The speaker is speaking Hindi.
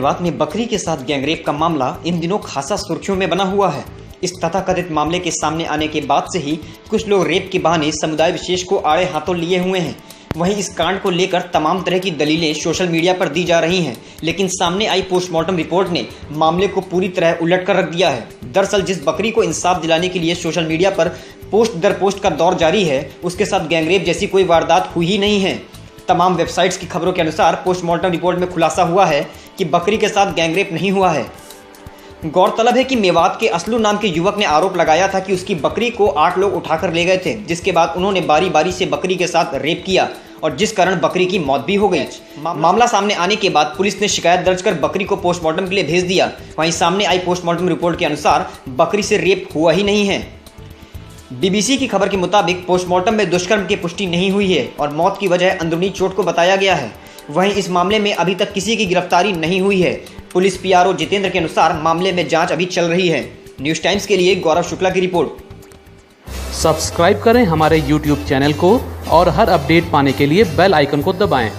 मेवात में बकरी के साथ गैंगरेप का मामला इन दिनों खासा सुर्खियों में बना हुआ है। इस तथाकथित मामले के सामने आने के बाद से ही कुछ लोग रेप के बहाने समुदाय विशेष को आड़े हाथों लिए हुए हैं। वहीं इस कांड को लेकर तमाम तरह की दलीलें सोशल मीडिया पर दी जा रही हैं, लेकिन सामने आई पोस्टमार्टम रिपोर्ट ने मामले को पूरी तरह उलट कर रख दिया है। दरअसल जिस बकरी को इंसाफ दिलाने के लिए सोशल मीडिया पर पोस्ट दर पोस्ट का दौर जारी है, उसके साथ गैंगरेप जैसी कोई वारदात हुई ही नहीं है। तमाम वेबसाइट्स की खबरों के अनुसार पोस्टमार्टम रिपोर्ट में खुलासा हुआ है कि बकरी के साथ गैंगरेप नहीं हुआ है। गौरतलब है कि मेवात के असलू नाम के युवक ने आरोप लगाया था कि उसकी बकरी को 8 लोग उठाकर ले गए थे, जिसके बाद उन्होंने बारी बारी से बकरी के साथ रेप किया और जिस कारण बकरी की मौत भी हो गई। मामला सामने आने के बाद पुलिस ने शिकायत दर्ज कर बकरी को पोस्टमार्टम के लिए भेज दिया। वहीं सामने आई पोस्टमार्टम रिपोर्ट के अनुसार बकरी से रेप हुआ ही नहीं है। बीबीसी की खबर के मुताबिक पोस्टमार्टम में दुष्कर्म की पुष्टि नहीं हुई है और मौत की वजह अंदरूनी चोट को बताया गया है। वहीं इस मामले में अभी तक किसी की गिरफ्तारी नहीं हुई है। पुलिस पीआरओ जितेंद्र के अनुसार मामले में जांच अभी चल रही है। न्यूज़ टाइम्स के लिए गौरव शुक्ला की रिपोर्ट। सब्सक्राइब करें हमारे YouTube चैनल को और हर अपडेट पाने के लिए बेल आइकन को दबाएं।